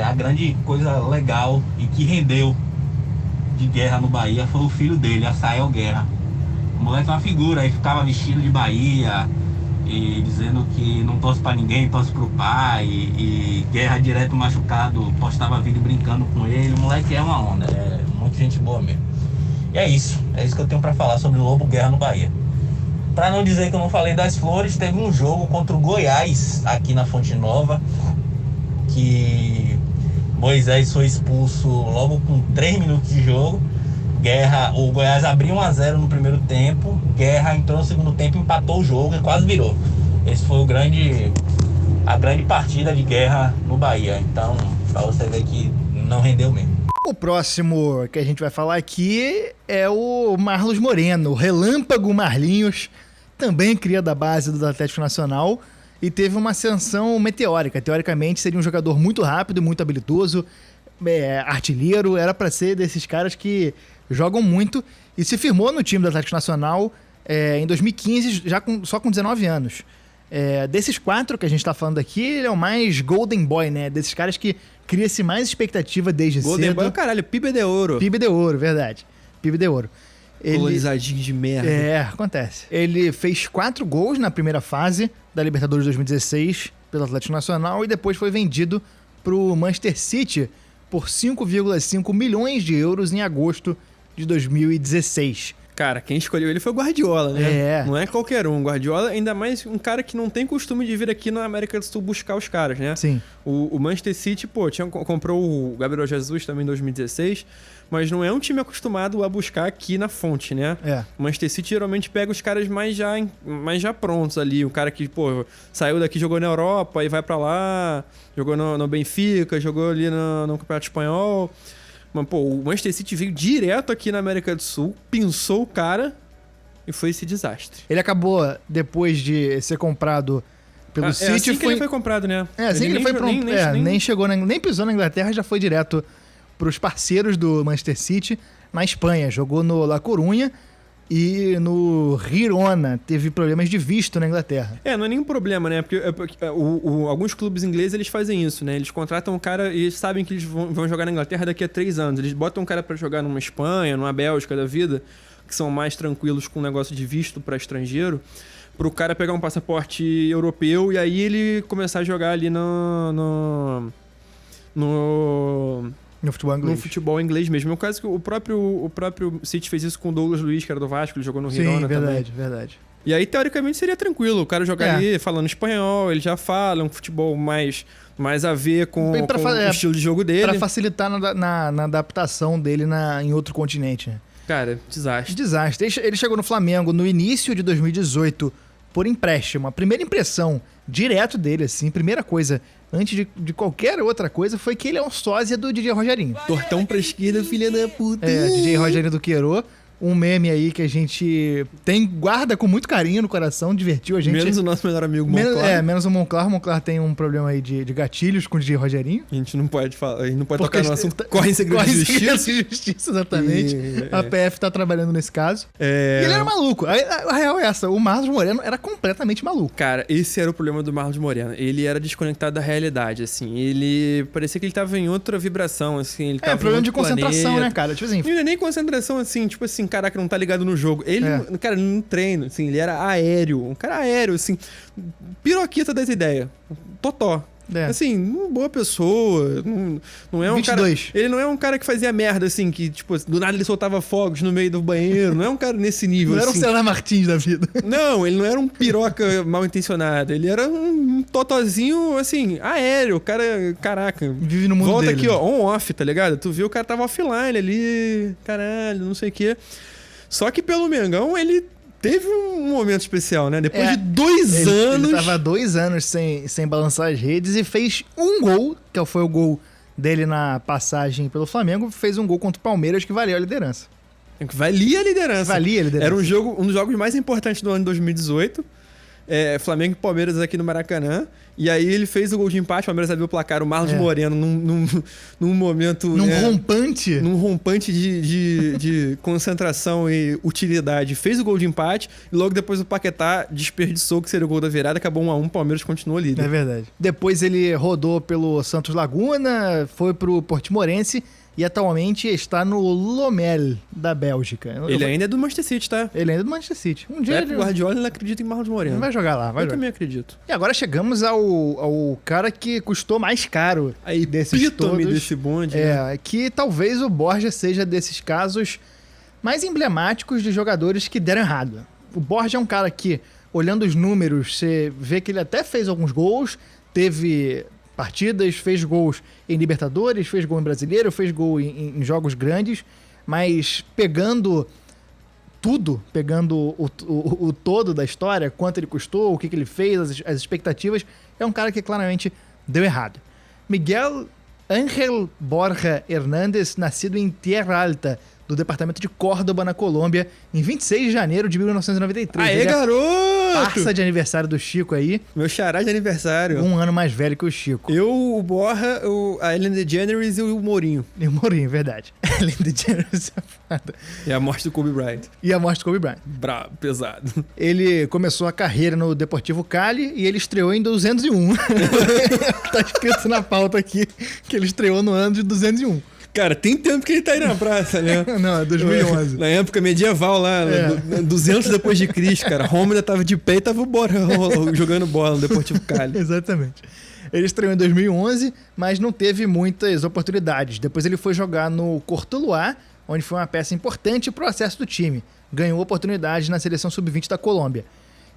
a grande coisa legal e que rendeu de Guerra no Bahia foi o filho dele, Asael Guerra. O moleque é uma figura, aí ficava vestido de Bahia e dizendo que não torce pra ninguém, torce pro pai, e Guerra direto machucado, postava vídeo brincando com ele. O moleque é uma onda, é muito gente boa mesmo. E é isso que eu tenho pra falar sobre o Lobo Guerra no Bahia. Pra não dizer que eu não falei das flores, teve um jogo contra o Goiás aqui na Fonte Nova, que Moisés foi expulso logo com 3 minutos de jogo. Guerra, o Goiás abriu 1-0 no primeiro tempo, Guerra entrou no segundo tempo, empatou o jogo e quase virou. Esse foi a grande partida de Guerra no Bahia. Então, pra você ver que não rendeu mesmo. O próximo que a gente vai falar aqui é o Marlos Moreno, o Relâmpago Marlinhos, também cria da base do Atlético Nacional e teve uma ascensão meteórica. Teoricamente seria um jogador muito rápido, muito habilidoso, artilheiro, era para ser desses caras que jogam muito e se firmou no time do Atlético Nacional em 2015, só com 19 anos. Desses 4 que a gente tá falando aqui, ele é o mais Golden Boy, né? Desses caras que cria-se mais expectativa desde Golden cedo. Boy, caralho, Pibe de Ouro. Pibe de Ouro, verdade. Pibe de Ouro. Colonizadinho de merda. Acontece. Ele fez 4 gols na primeira fase da Libertadores 2016 pelo Atlético Nacional e depois foi vendido pro Manchester City por 5,5 milhões de euros em agosto de 2016. Cara, quem escolheu ele foi o Guardiola, né? É. Não é qualquer um. Guardiola, ainda mais um cara que não tem costume de vir aqui na América do Sul buscar os caras, né? Sim. O Manchester City, comprou o Gabriel Jesus também em 2016, mas não é um time acostumado a buscar aqui na fonte, né? O Manchester City geralmente pega os caras mais já prontos ali. O cara que, saiu daqui, jogou na Europa, aí vai pra lá, jogou no Benfica, jogou ali no Campeonato Espanhol. Mas, o Manchester City veio direto aqui na América do Sul, pinçou o cara e foi esse desastre. Ele acabou, depois de ser comprado pelo City... assim que ele foi comprado, né? Assim que ele foi nem chegou, nem pisou na Inglaterra, já foi direto pros parceiros do Manchester City na Espanha. Jogou no La Coruña e no Girona. Teve problemas de visto na Inglaterra. Não é nenhum problema, né? Porque alguns clubes ingleses, eles fazem isso, né? Eles contratam um cara e eles sabem que eles vão jogar na Inglaterra daqui a 3 anos. Eles botam um cara pra jogar numa Espanha, numa Bélgica da vida, que são mais tranquilos com o negócio de visto pra estrangeiro, pro cara pegar um passaporte europeu e aí ele começar a jogar ali no futebol inglês. No futebol inglês mesmo. É um caso que o próprio City fez isso com o Douglas Luiz, que era do Vasco, ele jogou no Girona também. Sim, verdade. E aí, teoricamente, seria tranquilo. O cara jogar ali falando espanhol, ele já fala, um futebol mais a ver com o estilo de jogo dele. Pra facilitar na adaptação dele em outro continente, né? Cara, desastre. Ele chegou no Flamengo no início de 2018 por empréstimo. A primeira impressão direto dele, assim, primeira coisa, antes de qualquer outra coisa, foi que ele é um sósia do DJ Rogerinho. Tortão pra esquerda, filha da puta. DJ Rogerinho do Queirô. Um meme aí que a gente guarda com muito carinho no coração, divertiu a gente. Menos o nosso melhor amigo Monclar. Menos o Monclar. O Monclar tem um problema aí de gatilhos com o DJ Rogerinho. A gente não pode falar, a gente não pode tocar no assunto. Corre em segredo de justiça. Exatamente. A PF tá trabalhando nesse caso. E ele era maluco. A real é essa, o Marlos Moreno era completamente maluco. Cara, esse era o problema do Marlos Moreno. Ele era desconectado da realidade, assim. Ele parecia que ele tava em outra vibração, assim. Ele tava problema de concentração, planeta. né, cara? Tipo assim. Não é nem concentração, assim, tipo assim, caraca, não tá ligado no jogo. Ele, cara, no treino, assim, ele era aéreo. Um cara aéreo, assim. Piroquita das ideias. Totó. Assim, boa pessoa. Não é um 22. cara. Ele não é um cara que fazia merda, assim, que, tipo, do nada ele soltava fogos no meio do banheiro. Não é um cara nesse nível. Não assim. era um César Martins da vida. Não, ele não era um piroca mal intencionado. Ele era um totozinho, assim, aéreo. O cara, caraca. Vive no mundo Volta dele, aqui, né? ó, on-off, tá ligado? Tu viu o cara tava offline ali, caralho, não sei o quê. Só que pelo Mengão, ele teve um momento especial, né? Depois de 2 anos... Ele tava 2 anos sem balançar as redes e fez um gol, que foi o gol dele na passagem pelo Flamengo, fez um gol contra o Palmeiras que valeu a liderança. Valia a liderança. Era um dos jogos mais importantes do ano de 2018. Flamengo e Palmeiras aqui no Maracanã. E aí ele fez o gol de empate, o Palmeiras abriu o placar, o Marlos Moreno num momento... rompante. Num rompante de concentração e utilidade. Fez o gol de empate e logo depois o Paquetá desperdiçou que seria o gol da virada, acabou 1-1, o Palmeiras continuou líder. É verdade. Depois ele rodou pelo Santos Laguna, foi pro Portimonense e atualmente está no Lommel, da Bélgica. Ele ainda é do Manchester City, tá? Ele ainda é do Manchester City. Um dia o Guardiola não acredita em Marlos Moreno. Vai jogar lá, Eu também acredito. E agora chegamos ao cara que custou mais caro desses todos. Desse bonde, né? Que talvez o Borja seja desses casos mais emblemáticos de jogadores que deram errado. O Borja é um cara que, olhando os números, você vê que ele até fez alguns gols, teve partidas, fez gols em Libertadores, fez gol em Brasileiro, fez gol em jogos grandes, mas pegando tudo, pegando o todo da história, quanto ele custou, o que ele fez, as expectativas, é um cara que claramente deu errado. Miguel Ángel Borja Hernández, nascido em Tierra Alta, do departamento de Córdoba, na Colômbia, em 26 de janeiro de 1993. Aê, garoto! Parça de aniversário do Chico aí. Meu xará de aniversário. Um ano mais velho que o Chico. Eu, o Borja, a Ellen DeGeneres e o Mourinho. E o Mourinho, verdade. Ellen DeGeneres é foda. E a morte do Kobe Bryant. E a morte do Kobe Bryant. Bravo, pesado. Ele começou a carreira no Deportivo Cali e ele estreou em 201. Tá escrito na pauta aqui que ele estreou no ano de 201. Cara, tem tempo que ele tá aí na praça, né? Não, é 2011. Na época medieval lá, 200 depois de Cristo, cara. Roma ainda tava de pé e tava jogando bola no Deportivo Cali. Exatamente. Ele estreou em 2011, mas não teve muitas oportunidades. Depois ele foi jogar no Cortuluá, onde foi uma peça importante pro acesso do time. Ganhou oportunidade na seleção sub-20 da Colômbia.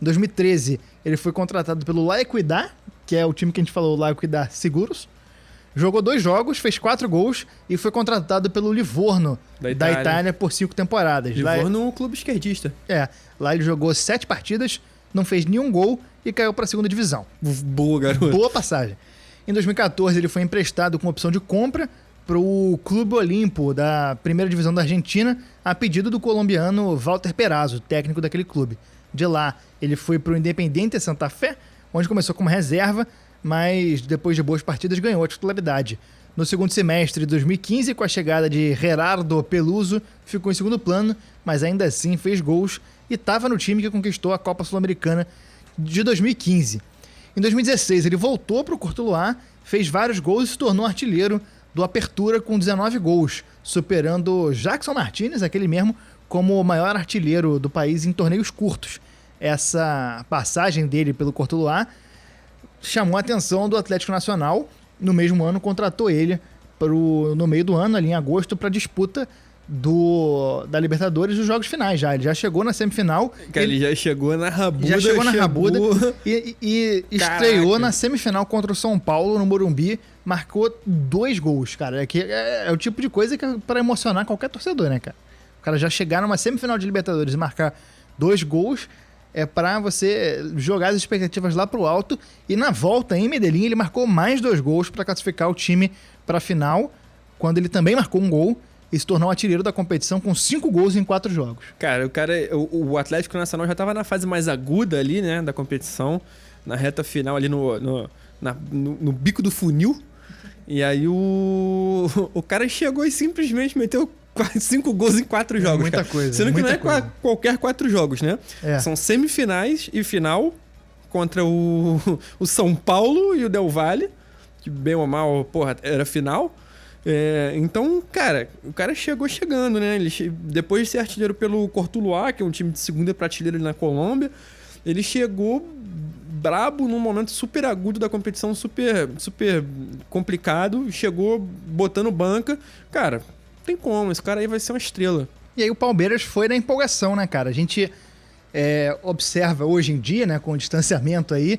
Em 2013, ele foi contratado pelo La Equidad, que é o time que a gente falou, La Equidad Seguros. Jogou 2 jogos, fez 4 gols e foi contratado pelo Livorno, da Itália, por 5 temporadas. Livorno é um clube esquerdista. Lá ele jogou 7 partidas, não fez nenhum gol e caiu para a 2ª divisão. Boa, garoto. Boa passagem. Em 2014, ele foi emprestado com opção de compra para o Clube Olimpo, da 1ª divisão da Argentina, a pedido do colombiano Walter Perazo, técnico daquele clube. De lá, ele foi para o Independiente Santa Fé, onde começou como reserva, mas depois de boas partidas ganhou a titularidade. No segundo semestre de 2015, com a chegada de Gerardo Peluso, ficou em segundo plano, mas ainda assim fez gols e estava no time que conquistou a Copa Sul-Americana de 2015. Em 2016, ele voltou para o Cortuluá, fez vários gols e se tornou artilheiro do Apertura com 19 gols, superando Jackson Martínez, aquele mesmo, como o maior artilheiro do país em torneios curtos. Essa passagem dele pelo Cortuluá chamou a atenção do Atlético Nacional. No mesmo ano, contratou ele no meio do ano, ali em agosto, para a disputa da Libertadores dos jogos finais. Ele já chegou na semifinal. Ele já chegou na rabuda. Já chegou na rabuda e estreou na semifinal contra o São Paulo, no Morumbi. Marcou 2 gols, cara. É o tipo de coisa que é para emocionar qualquer torcedor, né, cara? O cara já chegar numa semifinal de Libertadores e marcar 2 gols... é para você jogar as expectativas lá pro alto. E na volta, em Medellín, ele marcou mais 2 gols para classificar o time para a final, quando ele também marcou um gol e se tornou artilheiro da competição com 5 gols em 4 jogos. Cara, o Atlético Nacional já estava na fase mais aguda ali, né, da competição, na reta final ali no bico do funil. E aí o cara chegou e simplesmente meteu 5 gols em 4 jogos, muita cara. Coisa. Sendo que não é coisa. qualquer 4 jogos, né? São semifinais e final contra o São Paulo e o Del Valle, que bem ou mal, porra, era final. Então, cara, o cara chegou chegando, né? Depois de ser artilheiro pelo Cortuluá, que é um time de 2ª prateleira ali na Colômbia, ele chegou brabo num momento super agudo da competição, super complicado, chegou botando banca. Cara, tem como, esse cara aí vai ser uma estrela. E aí o Palmeiras foi na empolgação, né, cara? A gente observa hoje em dia, né, com o distanciamento aí,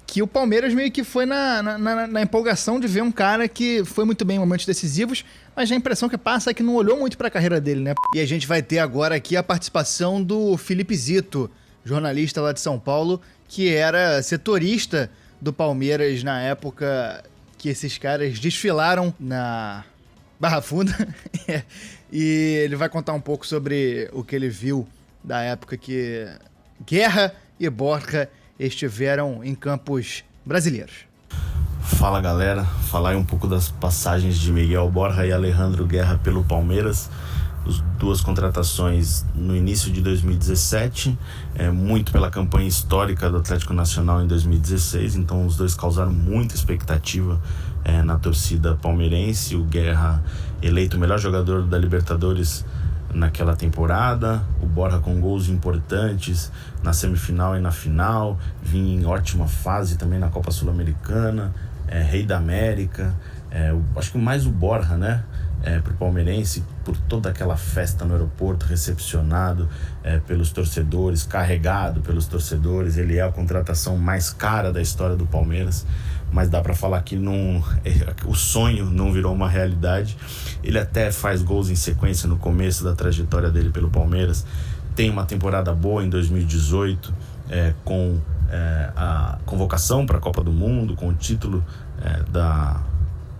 que o Palmeiras meio que foi na empolgação de ver um cara que foi muito bem em momentos decisivos, mas a impressão que passa é que não olhou muito pra carreira dele, né? E a gente vai ter agora aqui a participação do Felipe Zito, jornalista lá de São Paulo, que era setorista do Palmeiras na época que esses caras desfilaram na Barra Funda. E ele vai contar um pouco sobre o que ele viu da época que Guerra e Borja estiveram em campos brasileiros. Fala, galera, falar aí um pouco das passagens de Miguel Borja e Alejandro Guerra pelo Palmeiras. As 2 contratações no início de 2017, muito pela campanha histórica do Atlético Nacional em 2016, então os 2 causaram muita expectativa na torcida palmeirense. O Guerra eleito o melhor jogador da Libertadores naquela temporada, o Borja com gols importantes na semifinal e na final, vinha em ótima fase também na Copa Sul-Americana, Rei da América, acho que mais o Borja, né? Pro palmeirense, por toda aquela festa no aeroporto, recepcionado pelos torcedores, carregado pelos torcedores. Ele é a contratação mais cara da história do Palmeiras, mas dá para falar que o sonho não virou uma realidade. Ele até faz gols em sequência no começo da trajetória dele pelo Palmeiras. Tem uma temporada boa em 2018, com a convocação para a Copa do Mundo, com o título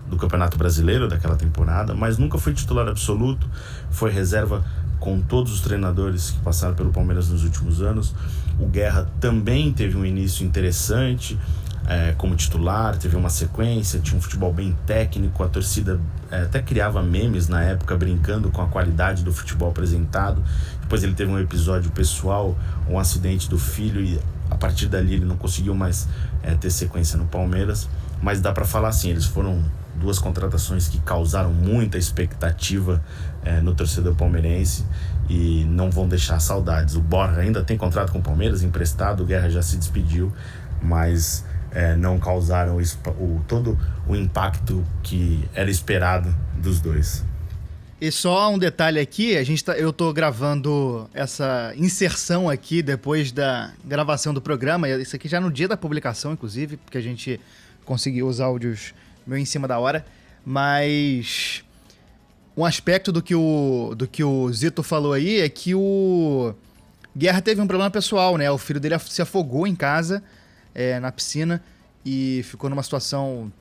do Campeonato Brasileiro daquela temporada, mas nunca foi titular absoluto, foi reserva com todos os treinadores que passaram pelo Palmeiras nos últimos anos. O Guerra também teve um início interessante como titular, teve uma sequência, tinha um futebol bem técnico, a torcida até criava memes na época brincando com a qualidade do futebol apresentado. Depois ele teve um episódio pessoal, um acidente do filho, e a partir dali ele não conseguiu mais ter sequência no Palmeiras. Mas dá para falar assim, eles foram 2 contratações que causaram muita expectativa no torcedor palmeirense e não vão deixar saudades. O Borja ainda tem contrato com o Palmeiras, emprestado, o Guerra já se despediu, mas não causaram todo o impacto que era esperado dos dois. E só um detalhe aqui, eu tô gravando essa inserção aqui depois da gravação do programa, isso aqui já no dia da publicação, inclusive, porque a gente conseguiu os áudios meio em cima da hora, mas um aspecto do que o Zito falou aí é que o Guerra teve um problema pessoal, né? O filho dele se afogou em casa, na piscina, e ficou numa situação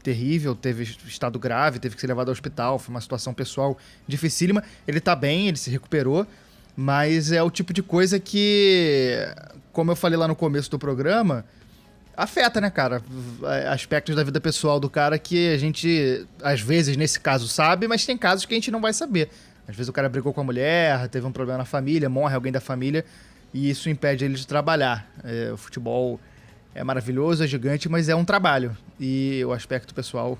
terrível, teve estado grave, teve que ser levado ao hospital, foi uma situação pessoal dificílima. Ele tá bem, ele se recuperou, mas é o tipo de coisa que, como eu falei lá no começo do programa, afeta, né, cara? Aspectos da vida pessoal do cara que a gente, às vezes, nesse caso, sabe, mas tem casos que a gente não vai saber. Às vezes o cara brigou com a mulher, teve um problema na família, morre alguém da família, e isso impede ele de trabalhar. O futebol é maravilhoso, é gigante, mas é um trabalho. E o aspecto pessoal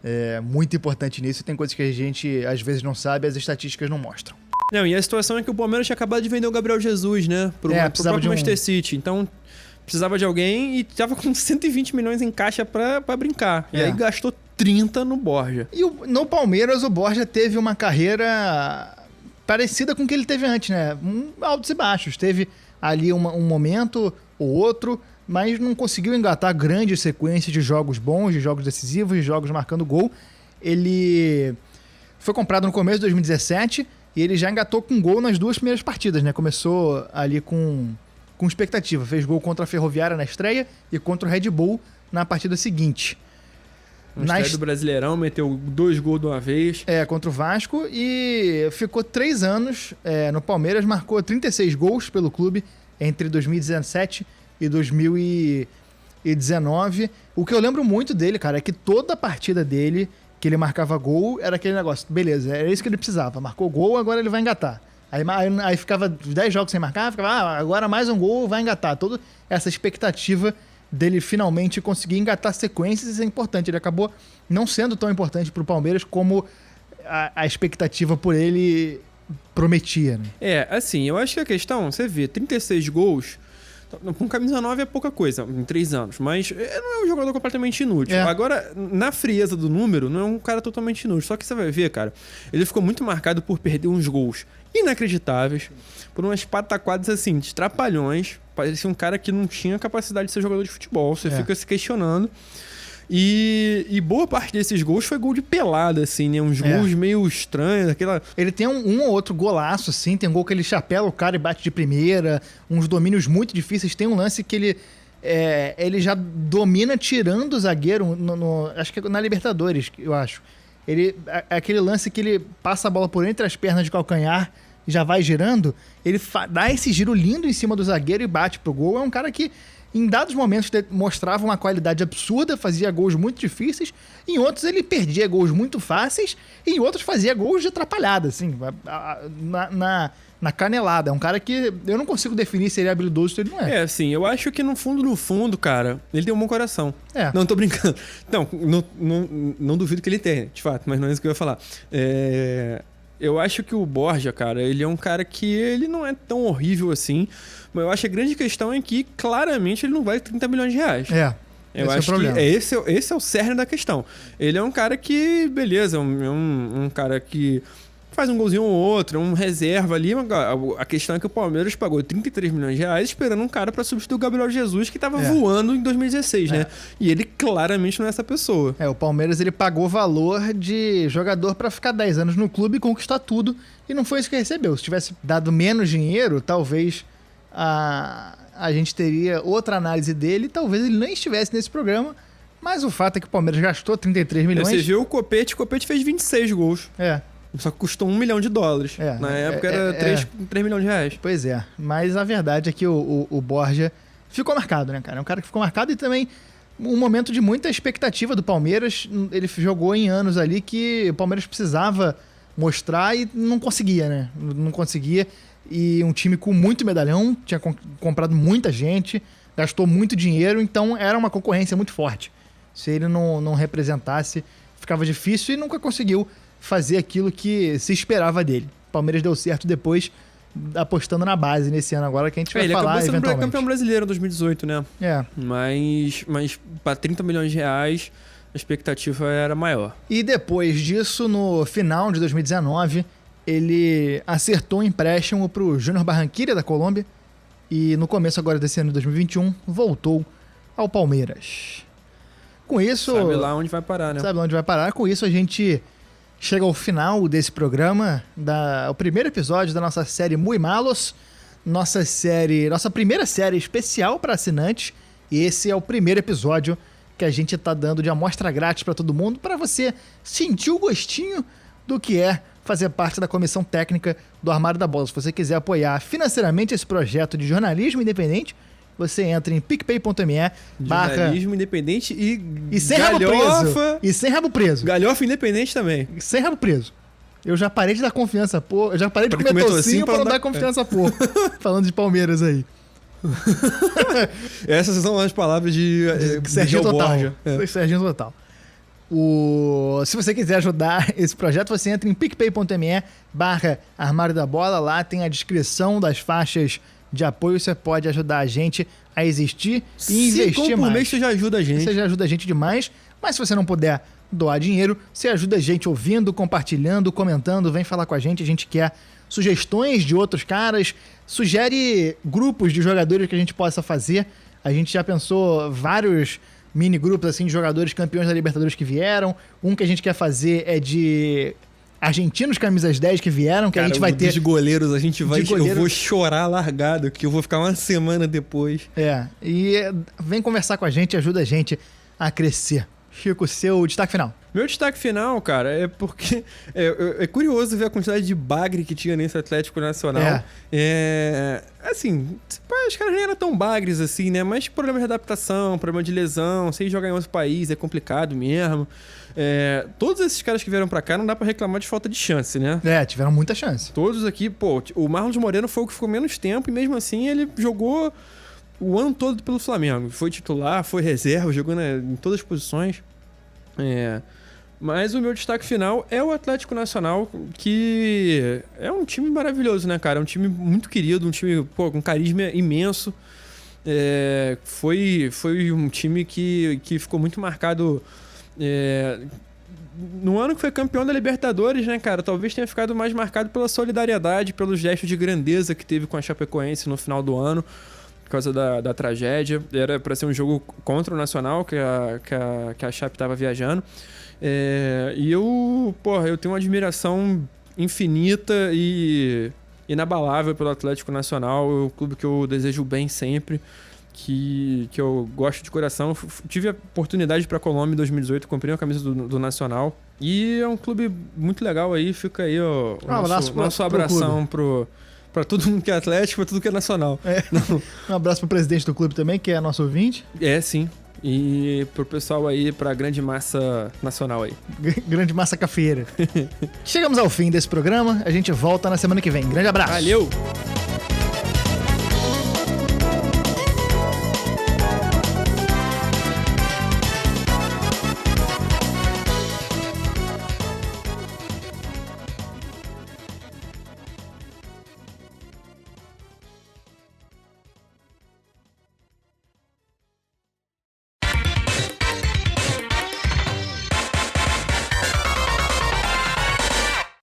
é muito importante nisso. Tem coisas que a gente, às vezes, não sabe, as estatísticas não mostram. Não, e a situação é que o Palmeiras tinha acabado de vender o Gabriel Jesus, né? Pro próprio Manchester City. Então, precisava de alguém e tava com 120 milhões em caixa pra brincar. E aí gastou 30 no Borja. E no Palmeiras, o Borja teve uma carreira parecida com o que ele teve antes, né? Altos e baixos. Teve ali um momento ou outro, mas não conseguiu engatar grandes sequências de jogos bons, de jogos decisivos, de jogos marcando gol. Ele foi comprado no começo de 2017 e ele já engatou com gol nas 2 primeiras partidas, né? Começou ali com expectativa. Fez gol contra a Ferroviária na estreia e contra o Red Bull na partida seguinte. Na estreia do Brasileirão, meteu 2 gols de uma vez. Contra o Vasco, e ficou 3 anos no Palmeiras, marcou 36 gols pelo clube entre 2017 e 2019. O que eu lembro muito dele, cara, é que toda partida dele, que ele marcava gol, era aquele negócio, beleza, era isso que ele precisava. Marcou gol, agora ele vai engatar. Aí ficava 10 jogos sem marcar, ficava, agora mais um gol, vai engatar. Toda essa expectativa dele finalmente conseguir engatar sequências, isso é importante. Ele acabou não sendo tão importante pro Palmeiras como a expectativa por ele prometia, né? Assim, eu acho que a questão, você vê, 36 gols, com camisa 9 é pouca coisa, em 3 anos, mas não é um jogador completamente inútil. Agora, na frieza do número, não é um cara totalmente inútil. Só que você vai ver, cara, ele ficou muito marcado por perder uns gols inacreditáveis, por umas pataquadas assim, de trapalhões. Parecia um cara que não tinha capacidade de ser jogador de futebol. Você fica se questionando. E boa parte desses gols foi gol de pelada, assim, né? Uns gols meio estranhos. Ele tem um ou outro golaço, assim. Tem um gol que ele chapela o cara e bate de primeira. Uns domínios muito difíceis. Tem um lance que ele já domina tirando o zagueiro, acho que é na Libertadores, eu acho. Aquele lance que ele passa a bola por entre as pernas de calcanhar e já vai girando. Ele dá esse giro lindo em cima do zagueiro e bate pro gol. É um cara que, em dados momentos, mostrava uma qualidade absurda, fazia gols muito difíceis. Em outros, ele perdia gols muito fáceis. E em outros, fazia gols de atrapalhada, assim, na canelada. É um cara que eu não consigo definir se ele é habilidoso ou se ele não é. Assim, eu acho que no fundo, cara, ele tem um bom coração. Não, tô brincando. Não duvido que ele tenha, de fato, mas não é isso que eu ia falar. Eu acho que o Borja, cara, ele é um cara que ele não é tão horrível assim, mas eu acho que a grande questão é que, claramente, ele não vale 30 milhões de reais. Eu acho que esse é o cerne da questão. Ele é um cara que, beleza, é um cara que faz um golzinho ou outro, um reserva ali. A questão é que o Palmeiras pagou 33 milhões de reais esperando um cara pra substituir o Gabriel Jesus, que tava voando em 2016, né? E ele claramente não é essa pessoa. O Palmeiras ele pagou valor de jogador pra ficar 10 anos no clube e conquistar tudo, e não foi isso que recebeu. Se tivesse dado menos dinheiro, talvez a gente teria outra análise dele, talvez ele nem estivesse nesse programa, mas o fato é que o Palmeiras gastou 33 milhões. Você viu o Copete fez 26 gols. Só que custou $1 milhão. Na época era 3 milhões de reais. Pois é, mas a verdade é que o Borja ficou marcado, né, cara? É um cara que ficou marcado e também um momento de muita expectativa do Palmeiras. Ele jogou em anos ali que o Palmeiras precisava mostrar e não conseguia, né? Não conseguia. E um time com muito medalhão, tinha comprado muita gente, gastou muito dinheiro, então era uma concorrência muito forte. Se ele não representasse, ficava difícil e nunca conseguiu fazer aquilo que se esperava dele. O Palmeiras deu certo depois, apostando na base nesse ano agora, que a gente vai falar eventualmente. Ele acabou sendo campeão brasileiro em 2018, né? Mas para 30 milhões de reais, a expectativa era maior. E depois disso, no final de 2019, ele acertou um empréstimo para o Júnior Barranquilla, da Colômbia, e no começo agora desse ano de 2021, voltou ao Palmeiras. Com isso... Sabe lá onde vai parar, né? Sabe lá onde vai parar. Com isso, a gente chega ao final desse programa, o primeiro episódio da nossa série Muy Malos, nossa primeira série especial para assinantes, e esse é o primeiro episódio que a gente está dando de amostra grátis para todo mundo, para você sentir o gostinho do que é fazer parte da comissão técnica do Armário da Bola. Se você quiser apoiar financeiramente esse projeto de jornalismo independente, você entra em picpay.me jornalismo independente e sem rabo preso. E sem rabo preso. Galhofa independente também. Sem rabo preso. Eu já parei de dar confiança, pô. Eu já parei de comer tocinho pra não dar confiança, pô. Falando de Palmeiras aí. Essas são as palavras de Serginho Total. Serginho Total. Se você quiser ajudar esse projeto, você entra em picpay.me/Armário da Bola. Lá tem a descrição das faixas de apoio. Você pode ajudar a gente a existir e investir mais. Por mês você já ajuda a gente. Você já ajuda a gente demais. Mas se você não puder doar dinheiro, você ajuda a gente ouvindo, compartilhando, comentando. Vem falar com a gente. A gente quer sugestões de outros caras. Sugere grupos de jogadores que a gente possa fazer. A gente já pensou vários mini grupos assim de jogadores campeões da Libertadores que vieram. Um que a gente quer fazer é de argentinos camisas 10 que vieram, que cara, a gente vai ter... de goleiros, a gente vai... Eu vou chorar largado, que eu vou ficar uma semana depois. E vem conversar com a gente, ajuda a gente a crescer. Chico, seu destaque final. Meu destaque final, cara, é porque é curioso ver a quantidade de bagre que tinha nesse Atlético Nacional. Assim, os caras nem eram tão bagres assim, né? Mas problema de adaptação, problema de lesão, sem jogar em outro país, é complicado mesmo. Todos esses caras que vieram pra cá não dá pra reclamar de falta de chance, né? Tiveram muita chance. Todos aqui, o Marlos Moreno foi o que ficou menos tempo e mesmo assim ele jogou o ano todo pelo Flamengo. Foi titular, foi reserva, jogou em todas as posições. Mas o meu destaque final é o Atlético Nacional, que é um time maravilhoso, né, cara? É um time muito querido, um time com carisma imenso. Foi um time que ficou muito marcado no ano que foi campeão da Libertadores, né, cara? Talvez tenha ficado mais marcado pela solidariedade, pelo gesto de grandeza que teve com a Chapecoense no final do ano, por causa da tragédia. Era para ser um jogo contra o Nacional, que a Chape estava viajando. E eu tenho uma admiração infinita e inabalável pelo Atlético Nacional. É um clube que eu desejo bem sempre, que eu gosto de coração. Tive a oportunidade para a Colômbia em 2018, comprei a camisa do Nacional. E é um clube muito legal aí. Fica aí o nosso abração para todo mundo que é Atlético, para tudo que é Nacional. Um abraço pro presidente do clube também, que é nosso ouvinte. Sim. E pro pessoal aí, pra grande massa nacional aí. Grande massa cafeira. Chegamos ao fim desse programa. A gente volta na semana que vem. Grande abraço. Valeu!